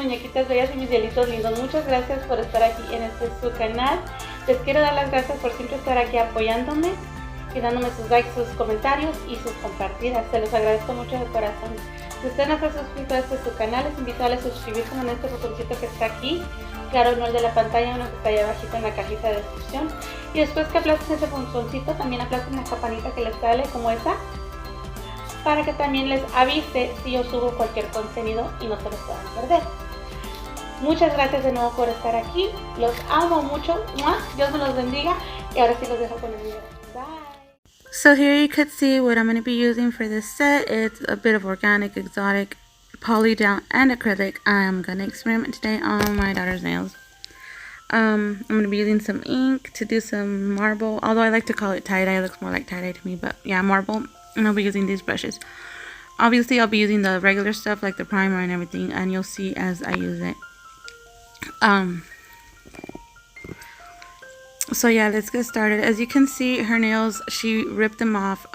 muñequitas bellas y mis cielitos lindos, muchas gracias por estar aquí en este su canal. Les quiero dar las gracias por siempre estar aquí apoyándome y dándome sus likes, sus comentarios y sus compartidas. Se los agradezco mucho de corazón. Si usted no está suscrito a este su canal, les invito a suscribirse en este botoncito que está aquí. Claro, no el de la pantalla, uno que está ahí abajito en la cajita de descripción. Y después que aplasten ese botoncito, también aplasten la campanita que les sale como esa, para que también les avise si yo subo cualquier contenido y no se los puedan perder. Muchas gracias de nuevo por estar aquí. Los amo mucho. Dios me los bendiga. Y ahora sí los dejo con el video. Bye. So here you could see what I'm going to be using for this set. It's a bit of organic, exotic, polygel, and acrylic. I'm going to experiment today on my daughter's nails. I'm going to be using some ink to do some marble, although I like to call it tie-dye. It looks more like tie-dye to me, but yeah, marble. And I'll be using these brushes. Obviously, I'll be using the regular stuff like the primer and everything, and you'll see as I use it. So yeah, let's get started. As you can see, her nails, she ripped them off.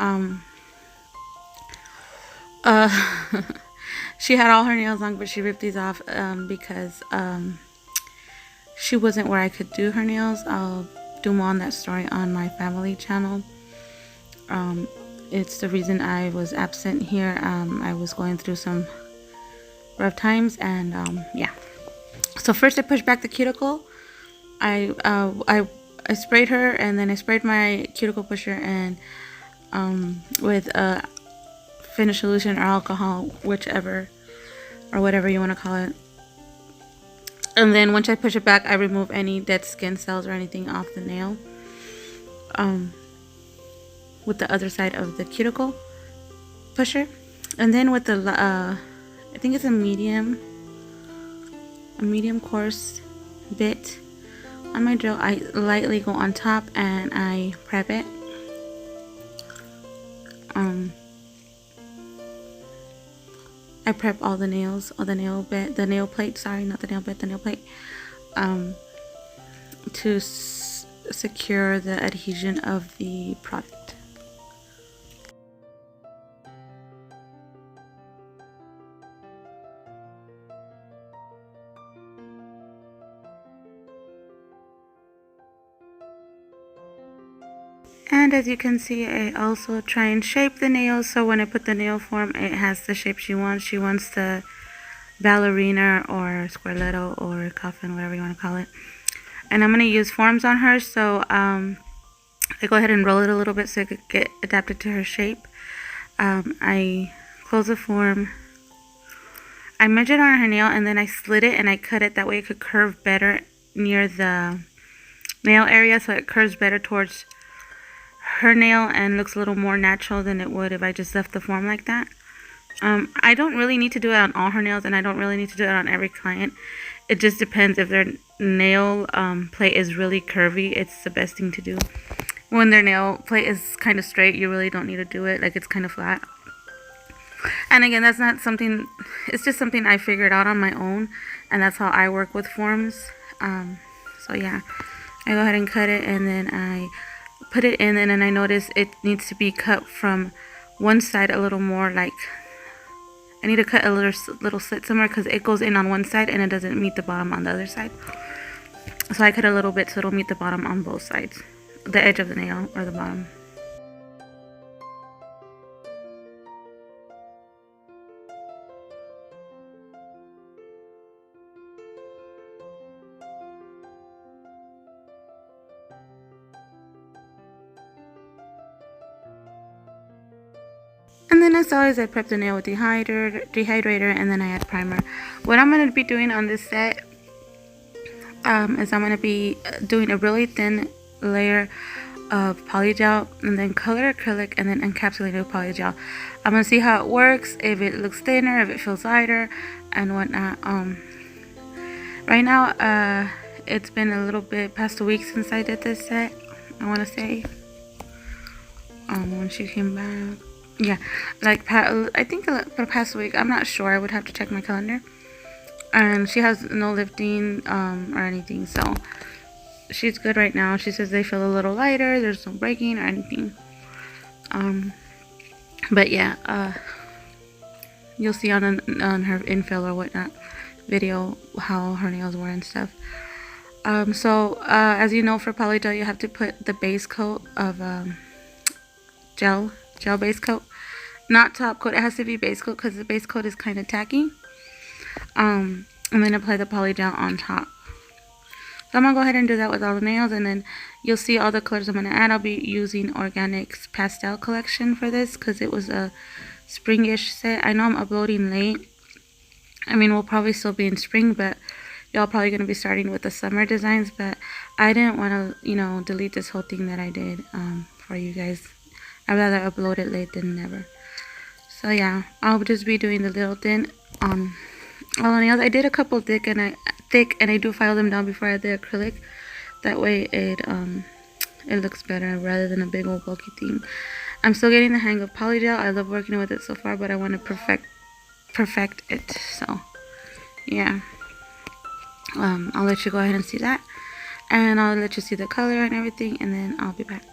She had all her nails on, but she ripped these off because she wasn't where I could do her nails. I'll do more on that story on my family channel. It's the reason I was absent here. I was going through some rough times, and yeah. So first I pushed back the cuticle. I sprayed her, and then I sprayed my cuticle pusher and with a finish solution or alcohol, whichever or whatever you want to call it. And then once I push it back, I remove any dead skin cells or anything off the nail with the other side of the cuticle pusher. And then with the I think it's a medium coarse bit on my drill, I lightly go on top and I prep it. I prep all the nails, the nail plate, to secure the adhesion of the product. And as you can see, I also try and shape the nails, so when I put the nail form, it has the shape she wants. She wants the ballerina or squareletto or coffin, whatever you want to call it. And I'm going to use forms on her, so I go ahead and roll it a little bit so it could get adapted to her shape. I close the form. I measured on her nail, and then I slid it and I cut it. That way it could curve better near the nail area, so it curves better towards her nail and looks a little more natural than it would if I just left the form like that. I don't really need to do it on all her nails, and I don't really need to do it on every client. It just depends. If their nail plate is really curvy, it's the best thing to do. When their nail plate is kind of straight, you really don't need to do it, like it's kind of flat. And again, that's not something, it's just something I figured out on my own, and that's how I work with forms. So yeah, I go ahead and cut it, and then I put it in, and then I notice it needs to be cut from one side a little more. Like I need to cut a little slit somewhere because it goes in on one side and it doesn't meet the bottom on the other side. So I cut a little bit so it'll meet the bottom on both sides, the edge of the nail or the bottom. And then as always, I prep the nail with dehydrator, and then I add primer. What I'm going to be doing on this set is I'm going to be doing a really thin layer of polygel, and then color acrylic, and then encapsulated with polygel. I'm going to see how it works, if it looks thinner, if it feels lighter, and whatnot. Right now, it's been a little bit past a week since I did this set, I want to say. When she came back. Yeah, like I think for the past week. I'm not sure. I would have to check my calendar. And she has no lifting or anything, so she's good right now. She says they feel a little lighter. There's no breaking or anything. But yeah, you'll see on her infill or whatnot video how her nails were and stuff. So as you know, for polygel you have to put the base coat of gel base coat, not top coat. It has to be base coat because the base coat is kind of tacky. And then apply the polygel on top. So I'm gonna go ahead and do that with all the nails, and then you'll see all the colors I'm gonna add. I'll be using Organic's PaSTeL collection for this because it was a springish set. I know I'm uploading late. I mean, we'll probably still be in spring, but y'all probably gonna be starting with the summer designs. But I didn't want to, you know, delete this whole thing that I did for you guys. I'd rather upload it late than never. So yeah, I'll just be doing the little thin on all the nails. I did a couple thick, and I do file them down before I add the acrylic. That way it looks better rather than a big old bulky thing. I'm still getting the hang of polygel. I love working with it so far, but I want to perfect it. So yeah, I'll let you go ahead and see that, and I'll let you see the color and everything, and then I'll be back.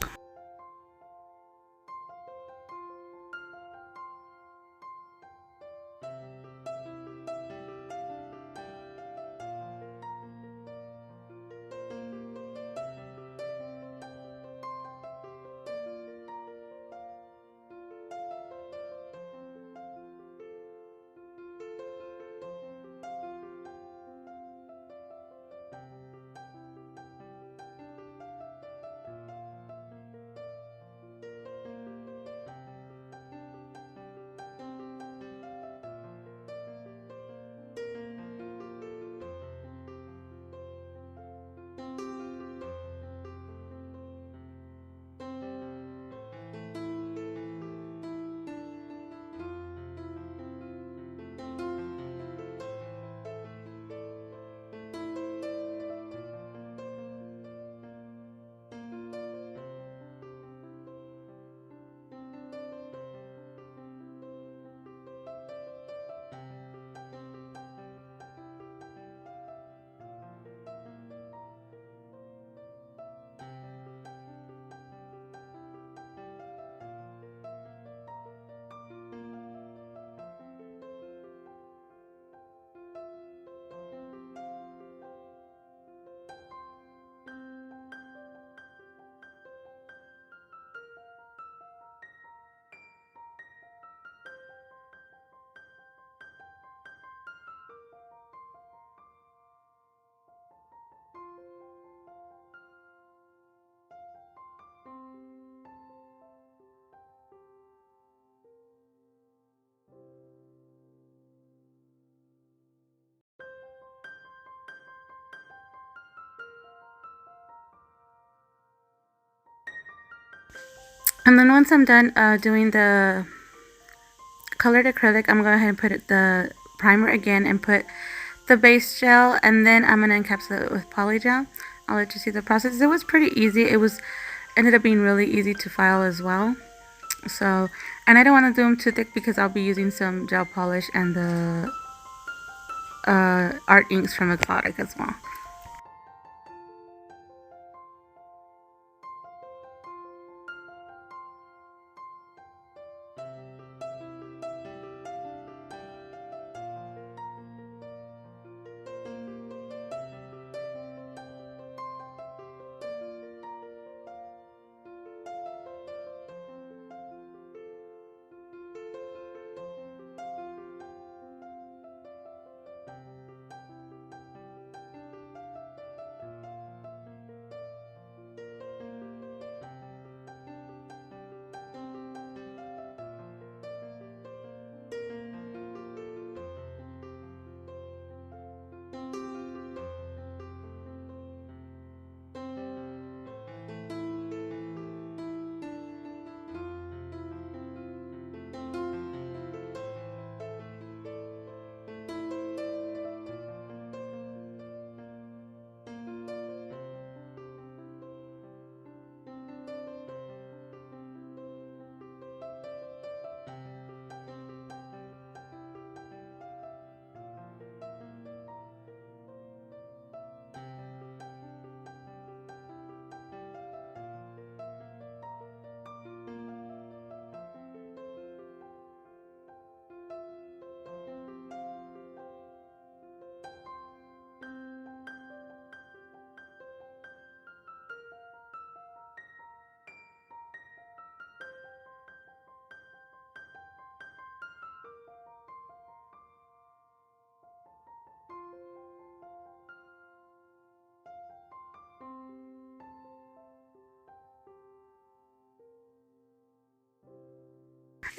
And then once I'm done doing the colored acrylic, I'm going to go ahead and put the primer again and put the base gel, and then I'm going to encapsulate it with polygel. I'll let you see the process. It was pretty easy. Ended up being really easy to file as well. So, and I don't want to do them too thick because I'll be using some gel polish and the art inks from Exotic as well.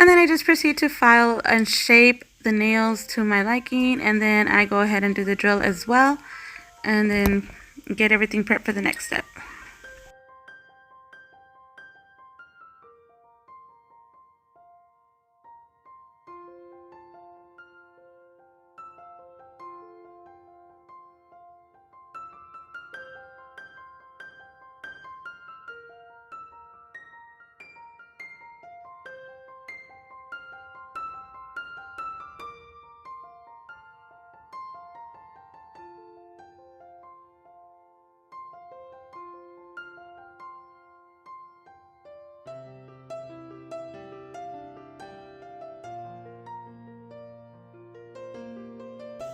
And then I just proceed to file and shape the nails to my liking, and then I go ahead and do the drill as well, and then get everything prepped for the next step.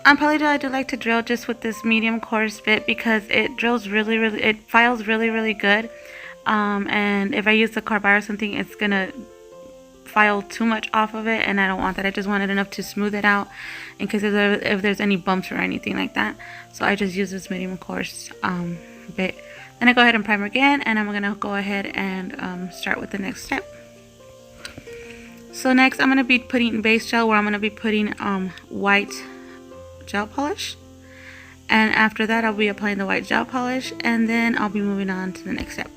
On PaSTeL, I do like to drill just with this medium coarse bit because it drills it files really good. And if I use the carbide or something, it's gonna file too much off of it, and I don't want that. I just want it enough to smooth it out in case if there's any bumps or anything like that. So I just use this medium coarse bit. Then I go ahead and primer again, and I'm gonna go ahead and start with the next step. So next I'm gonna be putting base gel, where I'm gonna be putting white gel polish, and after that I'll be applying the white gel polish, and then I'll be moving on to the next step.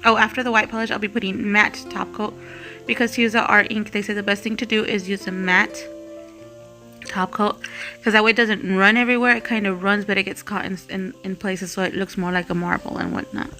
Oh, after the white polish I'll be putting matte top coat, because to use the art ink they say the best thing to do is use a matte top coat, because that way it doesn't run everywhere. It kind of runs, but it gets caught in places, so it looks more like a marble and whatnot.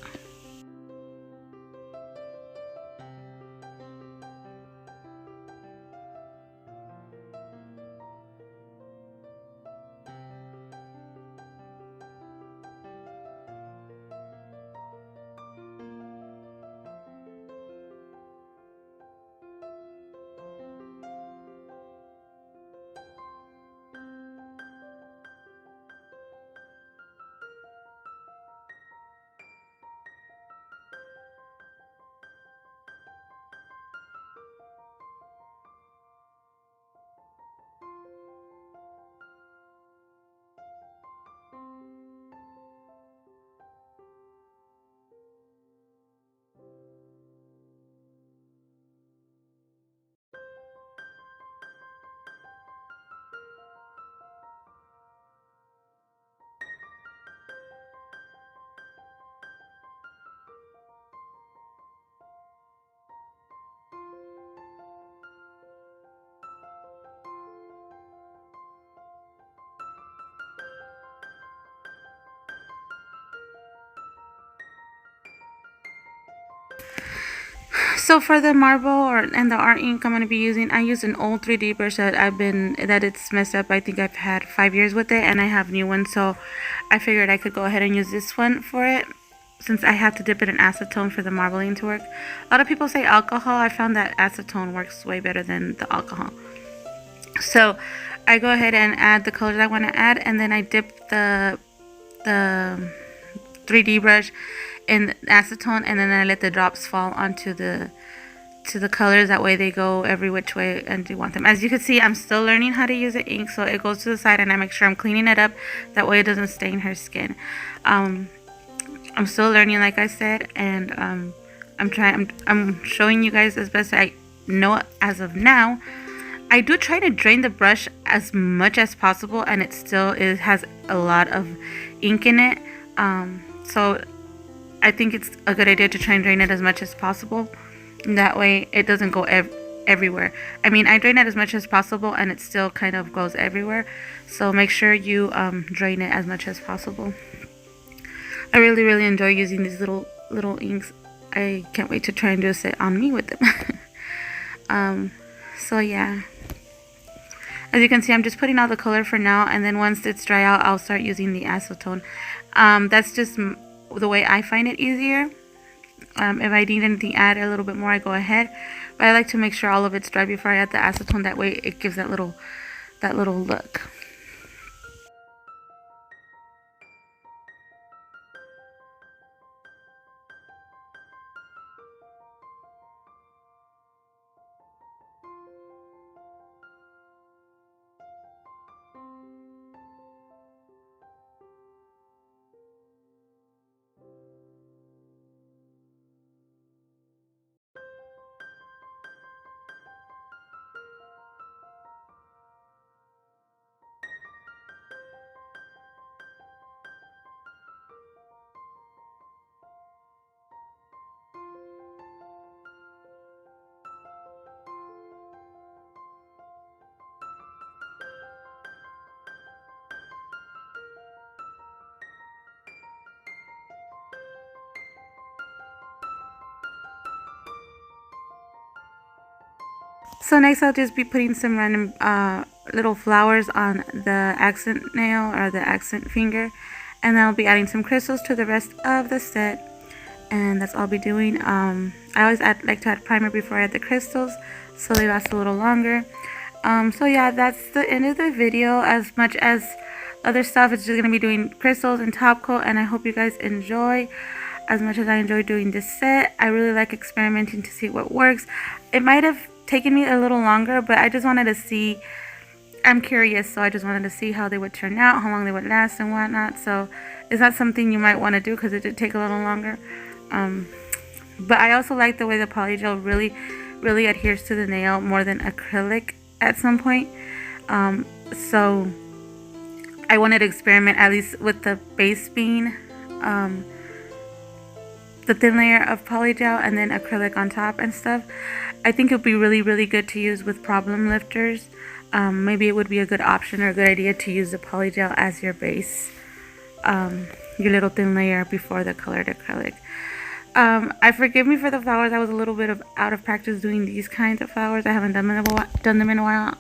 So for the marble and the art ink I'm going to be using, I use an old 3D brush that it's messed up. I think I've had 5 years with it, and I have new ones, so I figured I could go ahead and use this one for it, since I have to dip it in acetone for the marbling to work. A lot of people say alcohol. I found that acetone works way better than the alcohol. So I go ahead and add the colors I want to add, and then I dip the 3D brush in acetone, and then I let the drops fall onto the colors. That way they go every which way and you want them. As you can see, I'm still learning how to use the ink, so it goes to the side, and I make sure I'm cleaning it up. That way it doesn't stain her skin. I'm still learning, like I said, and I'm showing you guys as best I know as of now. I do try to drain the brush as much as possible, and it still has a lot of ink in it. So I think it's a good idea to try and drain it as much as possible. That way it doesn't go everywhere. I mean, I drain it as much as possible, and it still kind of goes everywhere. So make sure you drain it as much as possible. I really enjoy using these little inks. I can't wait to try and do a set on me with them. So yeah. As you can see, I'm just putting out the color for now, and then once it's dry out, I'll start using the acetone. That's just the way I find it easier. If I need anything add a little bit more, I go ahead, but I like to make sure all of it's dry before I add the acetone. That way it gives that little look. So next I'll just be putting some random little flowers on the accent nail or the accent finger, and then I'll be adding some crystals to the rest of the set, and that's all I'll be doing. I always like to add primer before I add the crystals so they last a little longer. So yeah, that's the end of the video. As much as other stuff, it's just gonna be doing crystals and top coat, and I hope you guys enjoy as much as I enjoy doing this set. I really like experimenting to see what works. It might have taken me a little longer, but I just wanted to see. I'm curious, so I just wanted to see how they would turn out, how long they would last and whatnot. So it's not something you might want to do because it did take a little longer. But I also like the way the polygel really adheres to the nail more than acrylic at some point. So I wanted to experiment at least with the base being the thin layer of polygel and then acrylic on top and stuff. I think it would be really good to use with problem lifters. Maybe it would be a good option or a good idea to use the polygel as your base, your little thin layer before the colored acrylic. Forgive me for the flowers. I was a little bit out of practice doing these kinds of flowers. I haven't done them in a while.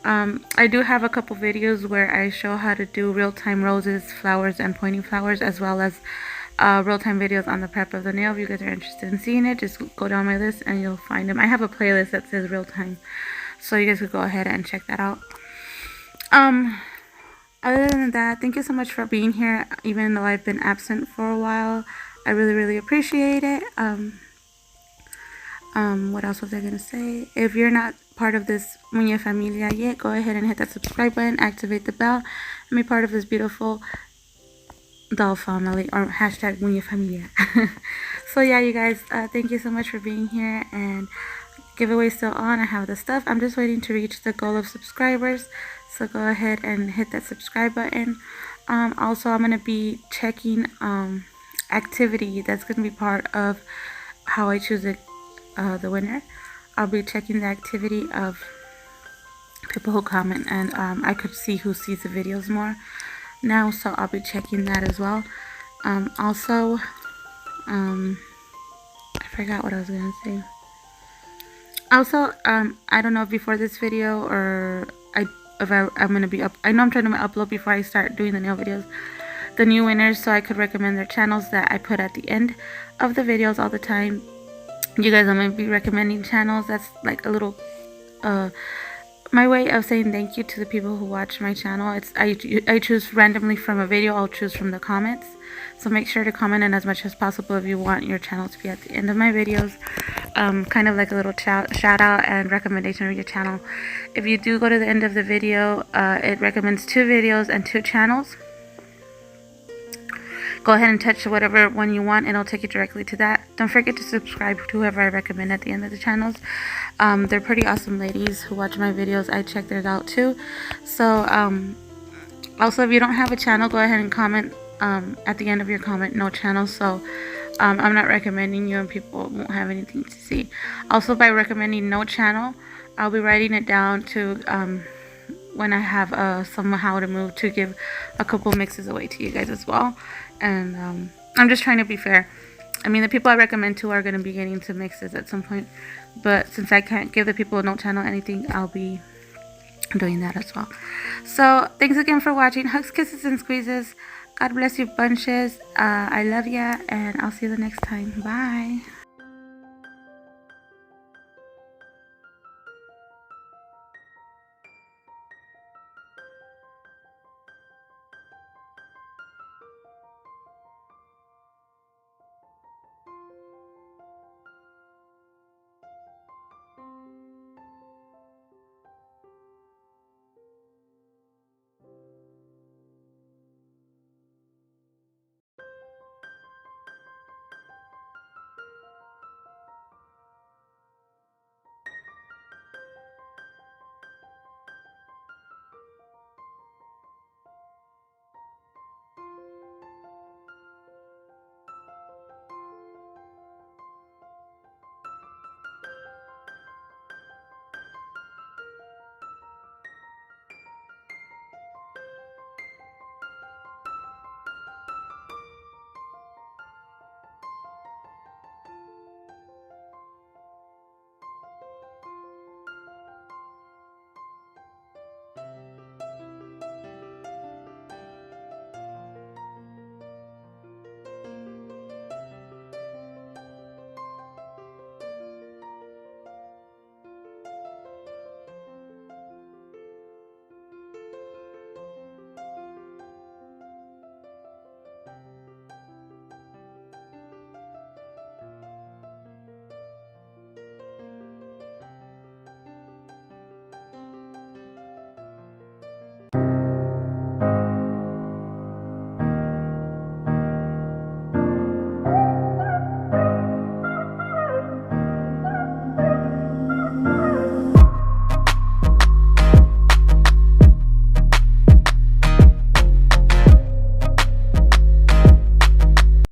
I do have a couple videos where I show how to do real-time roses, flowers, and pointing flowers, as well as real-time videos on the prep of the nail. If you guys are interested in seeing it, just go down my list and you'll find them. I have a playlist that says real-time, so you guys could go ahead and check that out. Other than that, thank you so much for being here, even though I've been absent for a while. I really appreciate it. What else was I gonna say? If you're not part of this Muñe Familia yet, go ahead and hit that subscribe button, activate the bell, and be part of this beautiful doll family, or hashtag Muñe Familia. So yeah, you guys, thank you so much for being here, and giveaway still on. I have the stuff. I'm just waiting to reach the goal of subscribers, so go ahead and hit that subscribe button. Also, I'm gonna be checking activity that's going to be part of how I choose the winner. I'll be checking the activity of people who comment, and I could see who sees the videos more now, so I'll be checking that as well. Also, I forgot what I was going to say. Also, I don't know if before this video or I'm going to be I know I'm trying to upload before I start doing the nail videos, the new winners, so I could recommend their channels that I put at the end of the videos all the time. You guys, I'm going to be recommending channels. That's like a little my way of saying thank you to the people who watch my channel. I choose randomly from a video. I'll choose from the comments, so make sure to comment in as much as possible if you want your channel to be at the end of my videos. Kind of like a little shout out and recommendation of your channel. If you do go to the end of the video, it recommends 2 videos and 2 channels. Go ahead and touch whatever one you want and it'll take you directly to that. Don't forget to subscribe to whoever I recommend at the end of the channels. They're pretty awesome ladies who watch my videos. I check theirs out too. So also, if you don't have a channel, go ahead and comment at the end of your comment, no channel. So I'm not recommending you and people won't have anything to see. Also, by recommending no channel, I'll be writing it down to when I have somehow to move, to give a couple mixes away to you guys as well. And I'm just trying to be fair. I mean, the people I recommend to are going to be getting some mixes at some point, but since I can't give the people a no channel anything, I'll be doing that as well. So thanks again for watching. Hugs, kisses, and squeezes. God bless you bunches. I love ya, and I'll see you the next time. Bye.